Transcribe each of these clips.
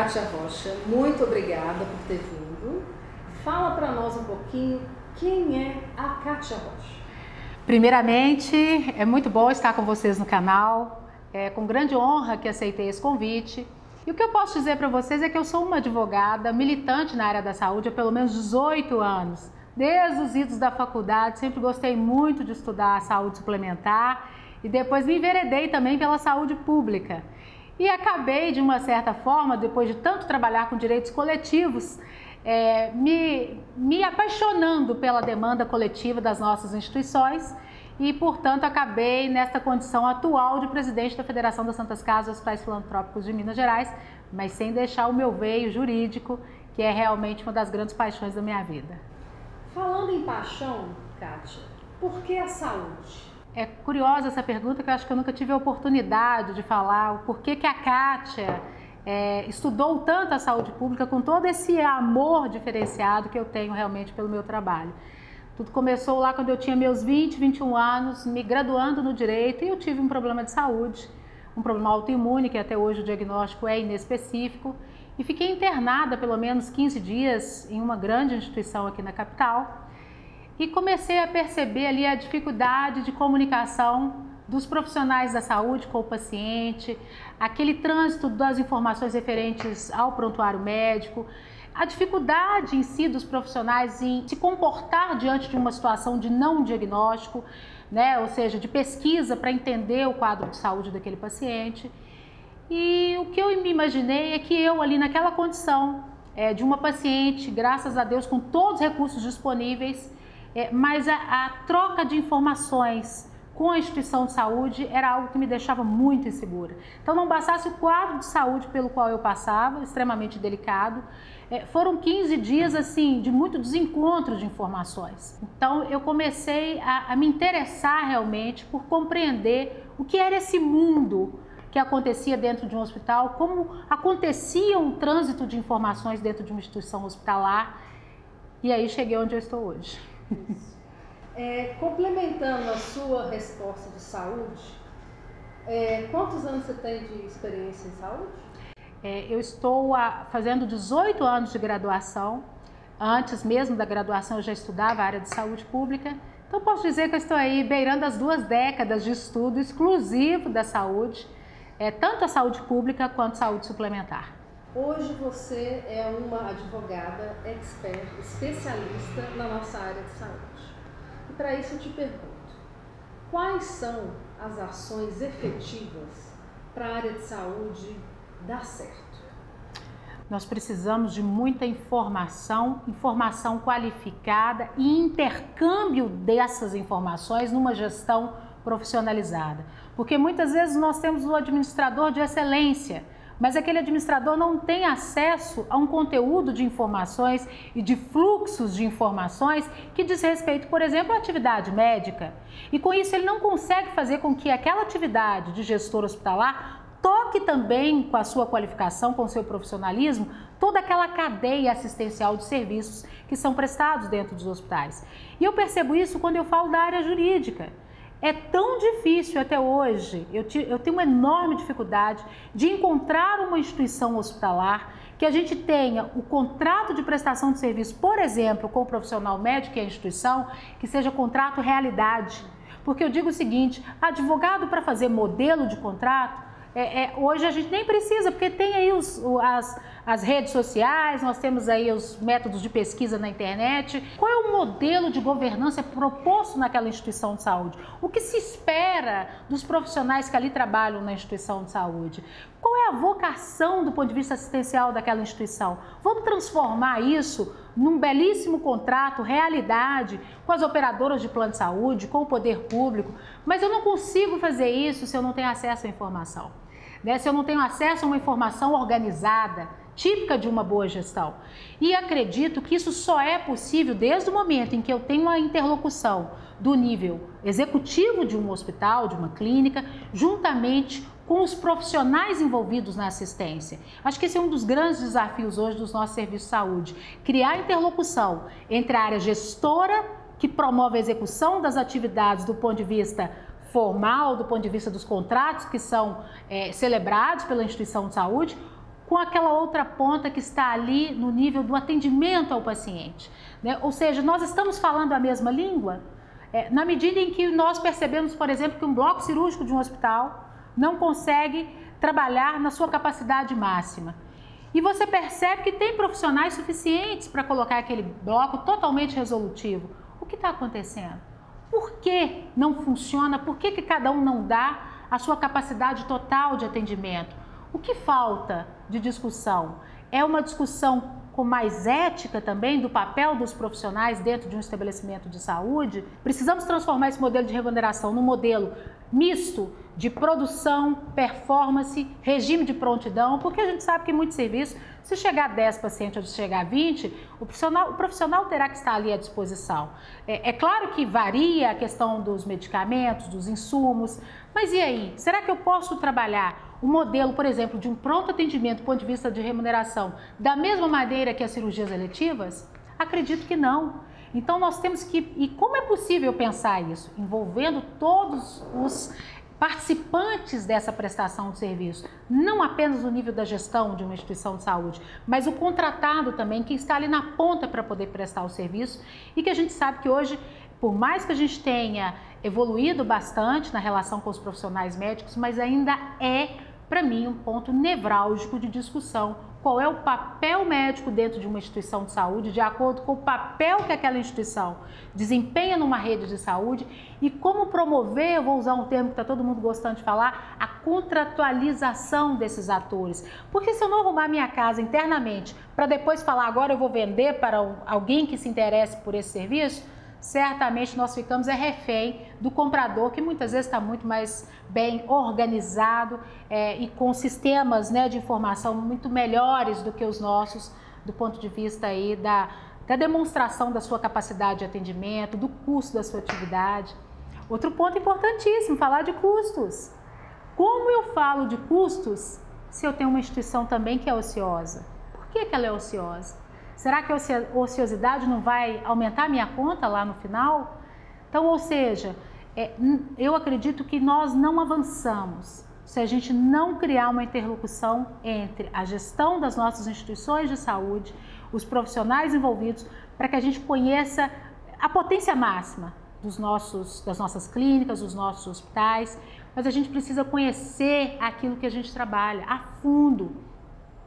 Kátia Rocha, muito obrigada por ter vindo. Fala para nós um pouquinho quem é a Kátia Rocha. Primeiramente, é muito bom estar com vocês no canal. É com grande honra que aceitei esse convite. E o que eu posso dizer para vocês é que eu sou uma advogada militante na área da saúde há pelo menos 18 anos. Desde os idos da faculdade, sempre gostei muito de estudar a saúde suplementar e depois me enveredei também pela saúde pública. E acabei, de uma certa forma, depois de tanto trabalhar com direitos coletivos, me apaixonando pela demanda coletiva das nossas instituições e, portanto, acabei nesta condição atual de presidente da Federação das Santas Casas e Hospitais Filantrópicos de Minas Gerais, mas sem deixar o meu veio jurídico, que é realmente uma das grandes paixões da minha vida. Falando em paixão, Kátia, por que a saúde? É curiosa essa pergunta, que eu acho que eu nunca tive a oportunidade de falar o porquê que a Kátia estudou tanto a saúde pública com todo esse amor diferenciado que eu tenho realmente pelo meu trabalho. Tudo começou lá quando eu tinha meus 20, 21 anos, me graduando no direito, e eu tive um problema de saúde, um problema autoimune, que até hoje o diagnóstico é inespecífico, e fiquei internada pelo menos 15 dias em uma grande instituição aqui na capital, e comecei a perceber ali a dificuldade de comunicação dos profissionais da saúde com o paciente, aquele trânsito das informações referentes ao prontuário médico, a dificuldade em si dos profissionais em se comportar diante de uma situação de não diagnóstico, né? Ou seja, de pesquisa para entender o quadro de saúde daquele paciente. E o que eu me imaginei é que eu ali naquela condição de uma paciente, graças a Deus, com todos os recursos disponíveis, mas a troca de informações com a instituição de saúde era algo que me deixava muito insegura. Então, não bastasse o quadro de saúde pelo qual eu passava, extremamente delicado, foram 15 dias assim de muito desencontro de informações. Então, eu comecei a me interessar realmente por compreender o que era esse mundo que acontecia dentro de um hospital, como acontecia um trânsito de informações dentro de uma instituição hospitalar, e aí cheguei onde eu estou hoje. Complementando a sua resposta de saúde, quantos anos você tem de experiência em saúde? Eu estou fazendo 18 anos de graduação. Antes mesmo da graduação eu já estudava a área de saúde pública. Então posso dizer que eu estou aí beirando as 2 décadas de estudo exclusivo da saúde, tanto a saúde pública quanto a saúde suplementar. Hoje você é uma advogada expert, especialista na nossa área de saúde. E para isso eu te pergunto, quais são as ações efetivas para a área de saúde dar certo? Nós precisamos de muita informação qualificada e intercâmbio dessas informações numa gestão profissionalizada. Porque muitas vezes nós temos o administrador de excelência, mas aquele administrador não tem acesso a um conteúdo de informações e de fluxos de informações que diz respeito, por exemplo, à atividade médica. E com isso ele não consegue fazer com que aquela atividade de gestor hospitalar toque também com a sua qualificação, com o seu profissionalismo, toda aquela cadeia assistencial de serviços que são prestados dentro dos hospitais. E eu percebo isso quando eu falo da área jurídica. É tão difícil até hoje, eu tenho uma enorme dificuldade de encontrar uma instituição hospitalar que a gente tenha o contrato de prestação de serviço, por exemplo, com o profissional médico e a instituição, que seja contrato realidade. Porque eu digo o seguinte, advogado para fazer modelo de contrato, hoje a gente nem precisa, porque tem aí as redes sociais, nós temos aí os métodos de pesquisa na internet. Qual é o modelo de governança proposto naquela instituição de saúde? O que se espera dos profissionais que ali trabalham na instituição de saúde? Qual é a vocação do ponto de vista assistencial daquela instituição? Vamos transformar isso num belíssimo contrato, realidade, com as operadoras de plano de saúde, com o poder público, mas eu não consigo fazer isso se eu não tenho acesso à informação. Se eu não tenho acesso a uma informação organizada, típica de uma boa gestão. E acredito que isso só é possível desde o momento em que eu tenho a interlocução do nível executivo de um hospital, de uma clínica, juntamente com os profissionais envolvidos na assistência. Acho que esse é um dos grandes desafios hoje dos nossos serviços de saúde, criar interlocução entre a área gestora, que promove a execução das atividades do ponto de vista formal, do ponto de vista dos contratos que são celebrados pela instituição de saúde, com aquela outra ponta que está ali no nível do atendimento ao paciente, né? Ou seja, nós estamos falando a mesma língua? Na medida em que nós percebemos, por exemplo, que um bloco cirúrgico de um hospital não consegue trabalhar na sua capacidade máxima. E você percebe que tem profissionais suficientes para colocar aquele bloco totalmente resolutivo. O que está acontecendo? Por que não funciona? Por que cada um não dá a sua capacidade total de atendimento? O que falta de discussão? É uma discussão com mais ética também do papel dos profissionais dentro de um estabelecimento de saúde? Precisamos transformar esse modelo de remuneração num modelo misto de produção, performance, regime de prontidão, porque a gente sabe que em muitos serviços, se chegar a 10 pacientes ou se chegar a 20, o profissional terá que estar ali à disposição. É claro que varia a questão dos medicamentos, dos insumos, mas e aí? Será que eu posso trabalhar o modelo, por exemplo, de um pronto atendimento do ponto de vista de remuneração da mesma maneira que as cirurgias eletivas? Acredito que não. Então nós temos que... E como é possível pensar isso? Envolvendo todos os participantes dessa prestação de serviço, não apenas no nível da gestão de uma instituição de saúde, mas o contratado também, que está ali na ponta para poder prestar o serviço, e que a gente sabe que hoje, por mais que a gente tenha evoluído bastante na relação com os profissionais médicos, mas ainda é, para mim, um ponto nevrálgico de discussão. Qual é o papel médico dentro de uma instituição de saúde, de acordo com o papel que aquela instituição desempenha numa rede de saúde, e como promover, eu vou usar um termo que está todo mundo gostando de falar, a contratualização desses atores. Porque se eu não arrumar minha casa internamente para depois falar agora eu vou vender para alguém que se interesse por esse serviço, certamente nós ficamos refém do comprador, que muitas vezes está muito mais bem organizado e com sistemas, né, de informação muito melhores do que os nossos, do ponto de vista aí da demonstração da sua capacidade de atendimento, do custo da sua atividade. Outro ponto importantíssimo, falar de custos. Como eu falo de custos se eu tenho uma instituição também que é ociosa? Por que ela é ociosa? Será que a ociosidade não vai aumentar a minha conta lá no final? Então, ou seja, eu acredito que nós não avançamos se a gente não criar uma interlocução entre a gestão das nossas instituições de saúde, os profissionais envolvidos, para que a gente conheça a potência máxima das nossas clínicas, dos nossos hospitais, mas a gente precisa conhecer aquilo que a gente trabalha a fundo,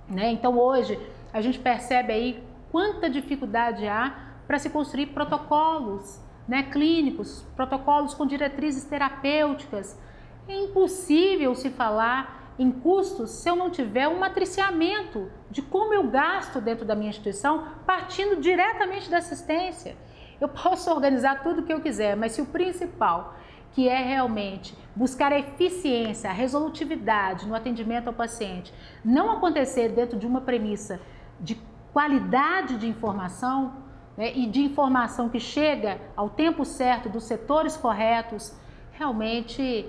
né? Então, hoje, a gente percebe aí quanta dificuldade há para se construir protocolos, né, clínicos, protocolos com diretrizes terapêuticas. É impossível se falar em custos se eu não tiver um matriciamento de como eu gasto dentro da minha instituição, partindo diretamente da assistência. Eu posso organizar tudo o que eu quiser, mas se o principal, que é realmente buscar a eficiência, a resolutividade no atendimento ao paciente, não acontecer dentro de uma premissa de qualidade de informação, né, e de informação que chega ao tempo certo, dos setores corretos, realmente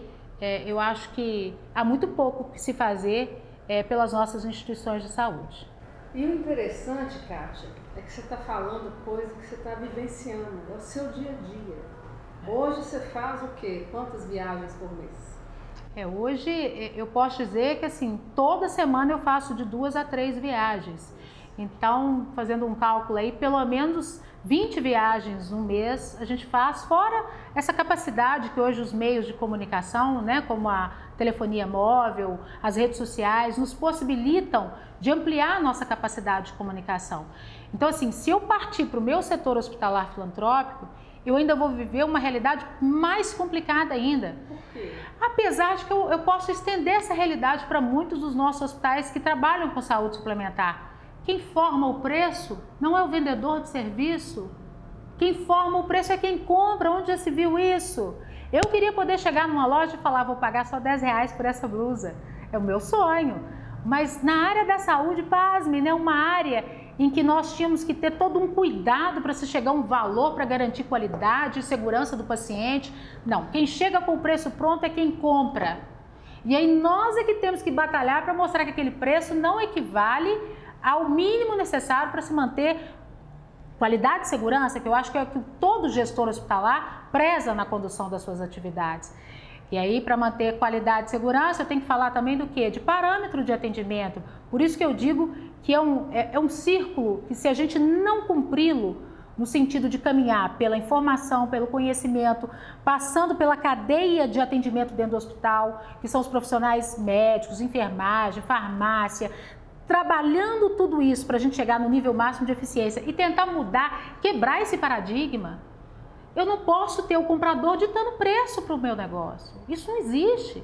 eu acho que há muito pouco que se fazer pelas nossas instituições de saúde. E o interessante, Kátia, é que você está falando coisa que você está vivenciando, é o seu dia a dia. Hoje você faz o quê? Quantas viagens por mês? Hoje eu posso dizer que assim, toda semana eu faço de 2 a 3 viagens. Então, fazendo um cálculo aí, pelo menos 20 viagens no mês a gente faz, fora essa capacidade que hoje os meios de comunicação, né, como a telefonia móvel, as redes sociais, nos possibilitam de ampliar a nossa capacidade de comunicação. Então, assim, se eu partir para o meu setor hospitalar filantrópico, eu ainda vou viver uma realidade mais complicada ainda. Por quê? Apesar de que eu posso estender essa realidade para muitos dos nossos hospitais que trabalham com saúde suplementar. Quem forma o preço não é o vendedor de serviço. Quem forma o preço é quem compra. Onde já se viu isso? Eu queria poder chegar numa loja e falar, vou pagar só R$10 por essa blusa. É o meu sonho. Mas na área da saúde, pasme, né? Uma área em que nós tínhamos que ter todo um cuidado para se chegar a um valor para garantir qualidade e segurança do paciente. Não, quem chega com o preço pronto é quem compra. E aí nós é que temos que batalhar para mostrar que aquele preço não equivale ao mínimo necessário para se manter qualidade e segurança, que eu acho que é o que todo gestor hospitalar preza na condução das suas atividades. E aí, para manter qualidade e segurança, eu tenho que falar também do quê? De parâmetro de atendimento. Por isso que eu digo que é um círculo que, se a gente não cumpri-lo, no sentido de caminhar pela informação, pelo conhecimento, passando pela cadeia de atendimento dentro do hospital, que são os profissionais médicos, enfermagem, farmácia, trabalhando tudo isso para a gente chegar no nível máximo de eficiência e tentar mudar, quebrar esse paradigma. Eu não posso ter o comprador ditando preço para o meu negócio. Isso não existe.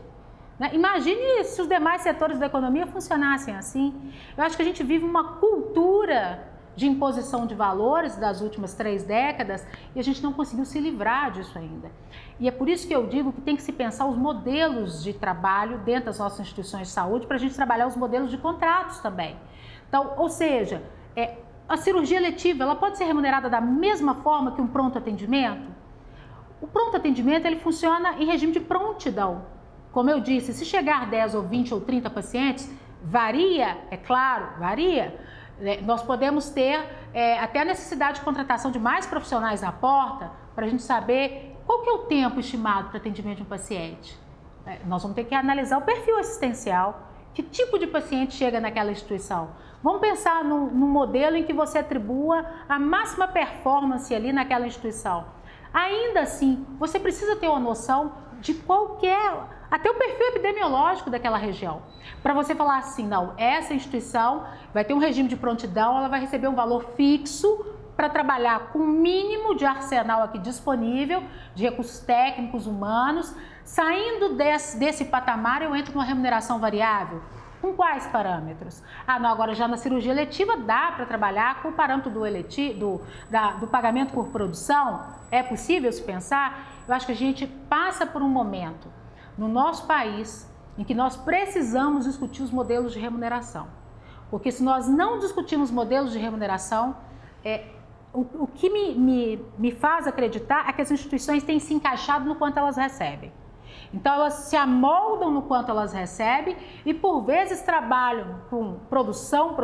Né? Imagine se os demais setores da economia funcionassem assim. Eu acho que a gente vive uma cultura de imposição de valores das últimas 3 décadas e a gente não conseguiu se livrar disso ainda. E é por isso que eu digo que tem que se pensar os modelos de trabalho dentro das nossas instituições de saúde para a gente trabalhar os modelos de contratos também. Então, ou seja, a cirurgia eletiva, ela pode ser remunerada da mesma forma que um pronto atendimento? O pronto atendimento, ele funciona em regime de prontidão. Como eu disse, se chegar 10 ou 20 ou 30 pacientes, varia, é claro, varia. Nós podemos ter até a necessidade de contratação de mais profissionais na porta para a gente saber qual que é o tempo estimado para atendimento de um paciente. Nós vamos ter que analisar o perfil assistencial, que tipo de paciente chega naquela instituição. Vamos pensar num modelo em que você atribua a máxima performance ali naquela instituição. Ainda assim, você precisa ter uma noção de até o perfil epidemiológico daquela região. Para você falar assim, não, essa instituição vai ter um regime de prontidão, ela vai receber um valor fixo para trabalhar com o mínimo de arsenal aqui disponível, de recursos técnicos, humanos. Saindo desse patamar, eu entro numa remuneração variável. Com quais parâmetros? Não, agora já na cirurgia eletiva dá para trabalhar com o parâmetro do pagamento por produção. É possível se pensar? Eu acho que a gente passa por um momento no nosso país em que nós precisamos discutir os modelos de remuneração. Porque se nós não discutirmos modelos de remuneração, o que me faz acreditar é que as instituições têm se encaixado no quanto elas recebem. Então elas se amoldam no quanto elas recebem e por vezes trabalham com produção,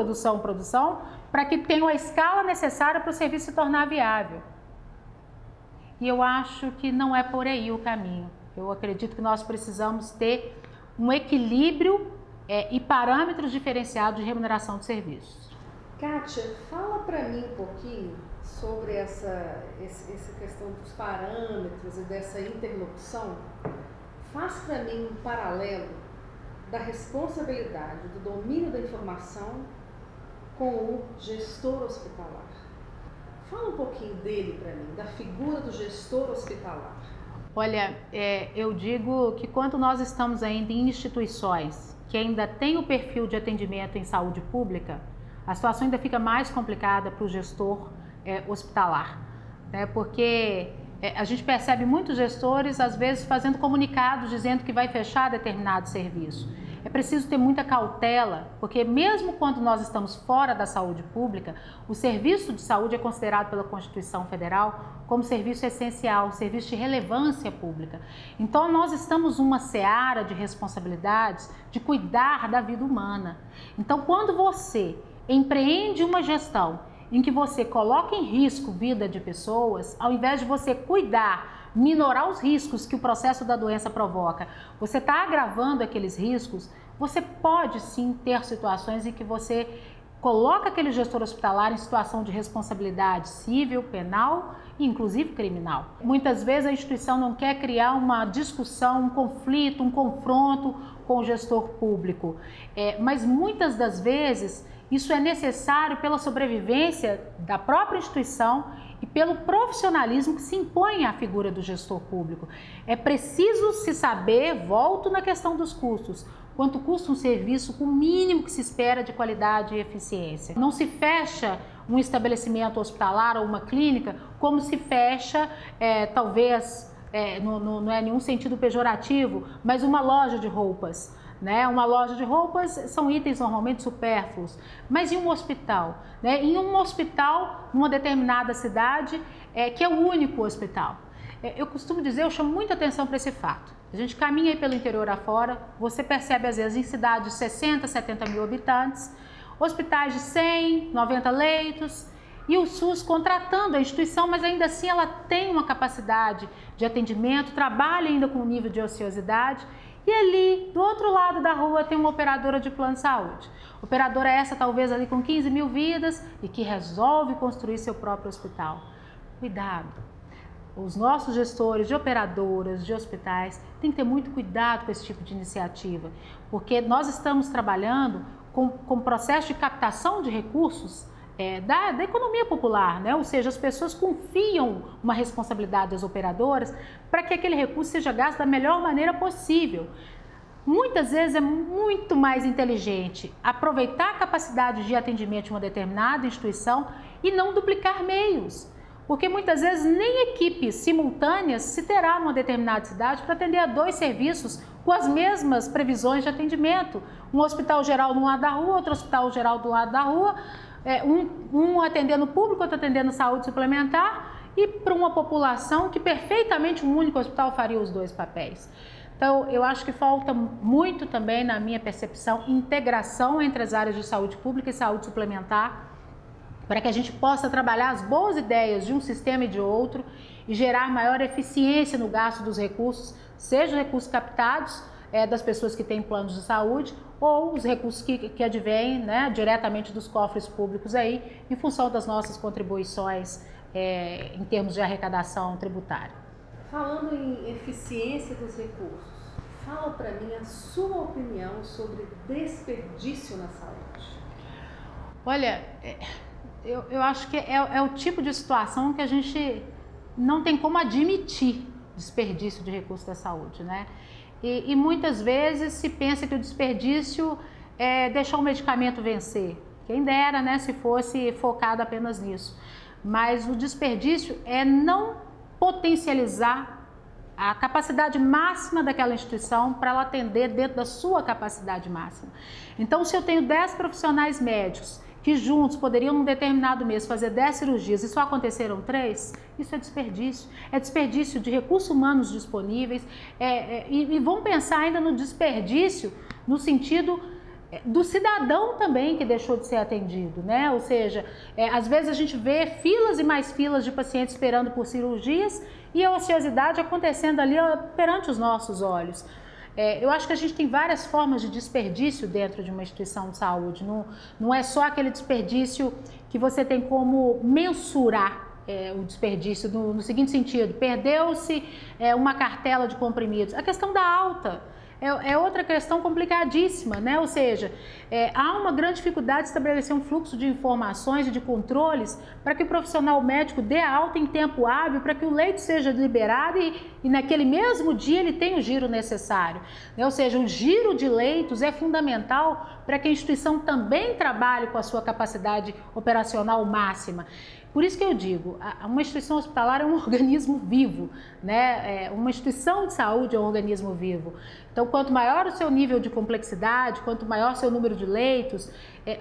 para que tenham a escala necessária para o serviço se tornar viável. E eu acho que não é por aí o caminho. Eu acredito que nós precisamos ter um equilíbrio e parâmetros diferenciados de remuneração de serviços. Kátia, fala para mim um pouquinho sobre essa questão dos parâmetros e dessa interlocução. Faz para mim um paralelo da responsabilidade do domínio da informação com o gestor hospitalar. Fala um pouquinho dele para mim, da figura do gestor hospitalar. Olha, eu digo que quando nós estamos ainda em instituições que ainda têm o perfil de atendimento em saúde pública, a situação ainda fica mais complicada para o gestor hospitalar, né? Porque a gente percebe muitos gestores, às vezes, fazendo comunicados dizendo que vai fechar determinado serviço. É preciso ter muita cautela, porque mesmo quando nós estamos fora da saúde pública, o serviço de saúde é considerado pela Constituição Federal como serviço essencial, serviço de relevância pública. Então, nós estamos numa seara de responsabilidades de cuidar da vida humana. Então, quando você empreende uma gestão em que você coloca em risco a vida de pessoas, ao invés de você cuidar, minorar os riscos que o processo da doença provoca, você está agravando aqueles riscos, você pode sim ter situações em que você coloca aquele gestor hospitalar em situação de responsabilidade civil, penal e inclusive criminal. Muitas vezes a instituição não quer criar uma discussão, um conflito, um confronto com o gestor público, mas muitas das vezes isso é necessário pela sobrevivência da própria instituição e pelo profissionalismo que se impõe à figura do gestor público. É preciso se saber, volto na questão dos custos, quanto custa um serviço com o mínimo que se espera de qualidade e eficiência. Não se fecha um estabelecimento hospitalar ou uma clínica como se fecha, talvez, não é nenhum sentido pejorativo, mas uma loja de roupas. Uma loja de roupas são itens normalmente supérfluos, mas em um hospital, em um hospital numa determinada cidade, que é o único hospital. Eu costumo dizer, eu chamo muita atenção para esse fato. A gente caminha aí pelo interior afora, você percebe às vezes em cidades de 60, 70 mil habitantes, hospitais de 100, 90 leitos, e o SUS contratando a instituição, mas ainda assim ela tem uma capacidade de atendimento, trabalha ainda com um nível de ociosidade. E ali, do outro lado da rua, tem uma operadora de plano de saúde. Operadora essa talvez ali com 15 mil vidas e que resolve construir seu próprio hospital. Cuidado! Os nossos gestores de operadoras, de hospitais, têm que ter muito cuidado com esse tipo de iniciativa, porque nós estamos trabalhando com processo de captação de recursos da economia popular, né? Ou seja, as pessoas confiam uma responsabilidade às operadoras para que aquele recurso seja gasto da melhor maneira possível. Muitas vezes é muito mais inteligente aproveitar a capacidade de atendimento de uma determinada instituição e não duplicar meios. Porque muitas vezes nem equipes simultâneas se terá numa determinada cidade para atender a 2 serviços com as mesmas previsões de atendimento. Um hospital geral no lado da rua, outro hospital geral do lado da rua, um atendendo público, outro atendendo saúde suplementar, e para uma população que perfeitamente um único hospital faria os 2 papéis. Então, eu acho que falta muito também, na minha percepção, integração entre as áreas de saúde pública e saúde suplementar, para que a gente possa trabalhar as boas ideias de um sistema e de outro e gerar maior eficiência no gasto dos recursos, seja recursos captados das pessoas que têm planos de saúde ou os recursos que advêm, né, diretamente dos cofres públicos aí, em função das nossas contribuições em termos de arrecadação tributária. Falando em eficiência dos recursos, fala para mim a sua opinião sobre desperdício na saúde. Olha, eu acho que é o tipo de situação que a gente não tem como admitir desperdício de recursos da saúde, né? E muitas vezes se pensa que o desperdício é deixar o medicamento vencer. Quem dera, né, se fosse focado apenas nisso. Mas o desperdício é não potencializar a capacidade máxima daquela instituição para ela atender dentro da sua capacidade máxima. Então, se eu tenho 10 profissionais médicos que juntos poderiam, num determinado mês, fazer 10 cirurgias e só aconteceram 3, isso é desperdício. É desperdício de recursos humanos disponíveis e vamos pensar ainda no desperdício no sentido do cidadão também que deixou de ser atendido, né? Ou seja, às vezes a gente vê filas e mais filas de pacientes esperando por cirurgias e a ociosidade acontecendo ali perante os nossos olhos. Eu acho que a gente tem várias formas de desperdício dentro de uma instituição de saúde. Não é só aquele desperdício que você tem como mensurar o desperdício no seguinte sentido: perdeu-se uma cartela de comprimidos. A questão da alta é outra questão complicadíssima, né? Ou seja, há uma grande dificuldade de estabelecer um fluxo de informações e de controles para que o profissional médico dê a alta em tempo hábil, para que o leito seja liberado e naquele mesmo dia ele tenha o giro necessário, né? Ou seja, o giro de leitos é fundamental para que a instituição também trabalhe com a sua capacidade operacional máxima. Por isso que eu digo, uma instituição hospitalar é um organismo vivo, né? Uma instituição de saúde é um organismo vivo. Então, quanto maior o seu nível de complexidade, quanto maior o seu número de leitos,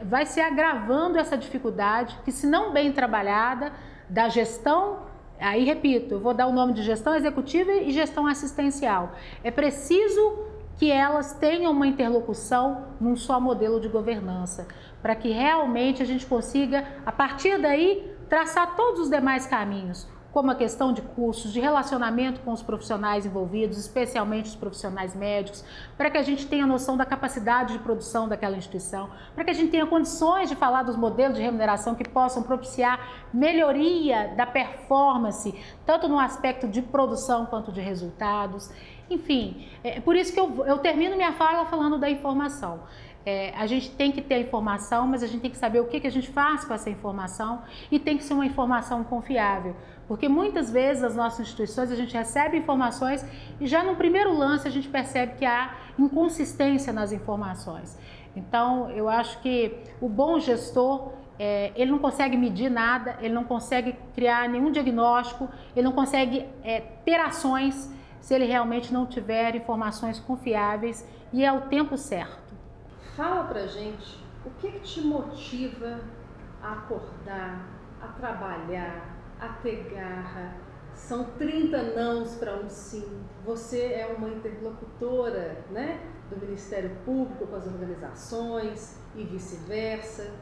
vai se agravando essa dificuldade que, se não bem trabalhada, da gestão, aí repito, eu vou dar o nome de gestão executiva e gestão assistencial. É preciso que elas tenham uma interlocução num só modelo de governança, para que realmente a gente consiga, a partir daí, traçar todos os demais caminhos, como a questão de custos, de relacionamento com os profissionais envolvidos, especialmente os profissionais médicos, para que a gente tenha noção da capacidade de produção daquela instituição, para que a gente tenha condições de falar dos modelos de remuneração que possam propiciar melhoria da performance, tanto no aspecto de produção quanto de resultados. Enfim, por isso que eu termino minha fala falando da informação. A gente tem que ter a informação, mas a gente tem que saber o que a gente faz com essa informação e tem que ser uma informação confiável, porque muitas vezes as nossas instituições a gente recebe informações e já no primeiro lance a gente percebe que há inconsistência nas informações. Então, eu acho que o bom gestor, ele não consegue medir nada, ele não consegue criar nenhum diagnóstico, ele não consegue ter ações se ele realmente não tiver informações confiáveis e ao tempo certo. Fala pra gente o que te motiva a acordar, a trabalhar, a ter garra. São 30 nãos para um sim. Você é uma interlocutora, né, do Ministério Público com as organizações e vice-versa.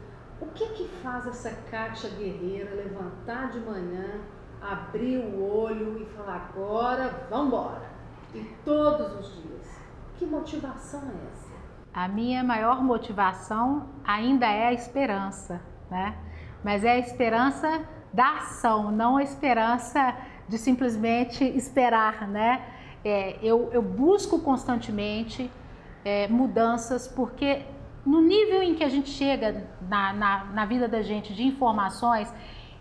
O que faz essa Kátia guerreira levantar de manhã, abrir o olho e falar agora, vamos embora? E todos os dias. Que motivação é essa? A minha maior motivação ainda é a esperança, né? Mas é a esperança da ação, não a esperança de simplesmente esperar, né? Eu busco constantemente mudanças, porque no nível em que a gente chega na vida da gente de informações,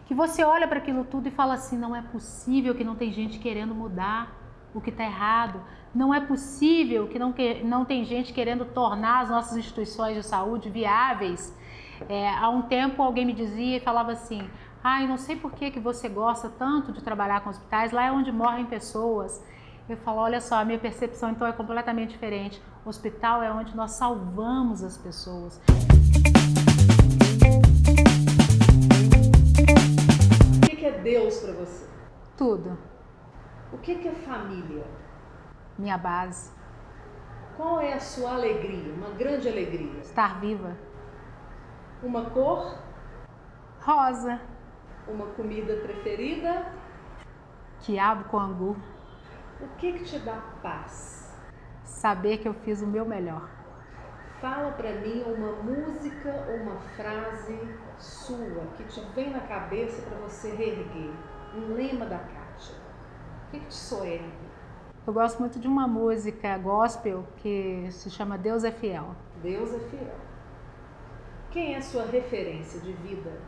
que você olha para aquilo tudo e fala assim, não é possível que não tem gente querendo mudar o que está errado, não é possível que não tem gente querendo tornar as nossas instituições de saúde viáveis. Há um tempo alguém me dizia e falava assim, não sei por que você gosta tanto de trabalhar com hospitais, lá é onde morrem pessoas. Eu falo, olha só, a minha percepção então é completamente diferente. O hospital é onde nós salvamos as pessoas. O que é Deus para você? Tudo. O que é família? Minha base. Qual é a sua alegria, uma grande alegria? Estar viva. Uma cor? Rosa. Uma comida preferida? Quiabo com angu. O que te dá paz? Saber que eu fiz o meu melhor. Fala para mim uma música ou uma frase sua que te vem na cabeça para você reerguer. Um lema da Kátia. O que te soergue? Eu gosto muito de uma música gospel que se chama Deus é Fiel. Deus é fiel. Quem é sua referência de vida?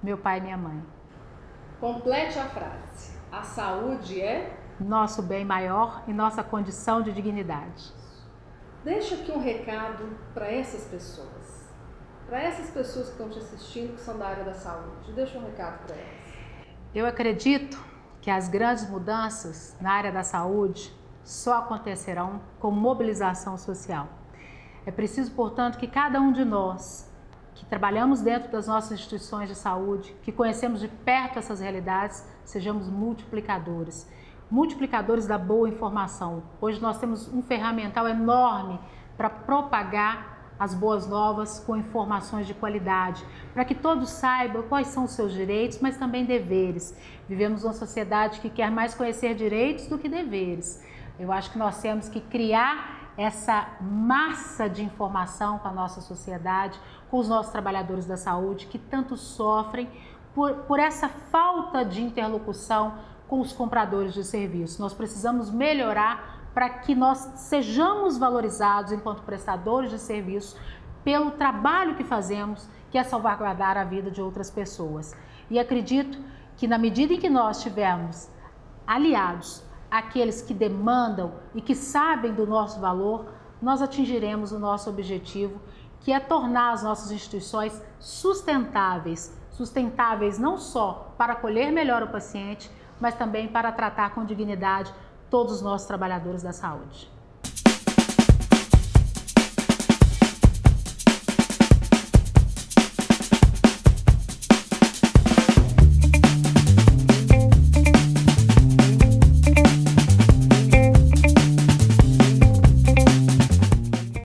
Meu pai e minha mãe. Complete a frase. A saúde é? Nosso bem maior e nossa condição de dignidade. Deixa aqui um recado para essas pessoas. Para essas pessoas que estão te assistindo, que são da área da saúde. Deixa um recado para elas. Eu acredito que as grandes mudanças na área da saúde só acontecerão com mobilização social. É preciso, portanto, que cada um de nós, que trabalhamos dentro das nossas instituições de saúde, que conhecemos de perto essas realidades, sejamos multiplicadores. Multiplicadores da boa informação. Hoje nós temos um ferramental enorme para propagar as boas novas com informações de qualidade, para que todos saibam quais são os seus direitos, mas também deveres. Vivemos uma sociedade que quer mais conhecer direitos do que deveres. Eu acho que nós temos que criar essa massa de informação com a nossa sociedade, com os nossos trabalhadores da saúde, que tanto sofrem por essa falta de interlocução com os compradores de serviços. Nós precisamos melhorar para que nós sejamos valorizados enquanto prestadores de serviços pelo trabalho que fazemos, que é salvaguardar a vida de outras pessoas. E acredito que na medida em que nós tivermos aliados àqueles que demandam e que sabem do nosso valor, nós atingiremos o nosso objetivo, que é tornar as nossas instituições sustentáveis não só para acolher melhor o paciente, mas também para tratar com dignidade todos os nossos trabalhadores da saúde.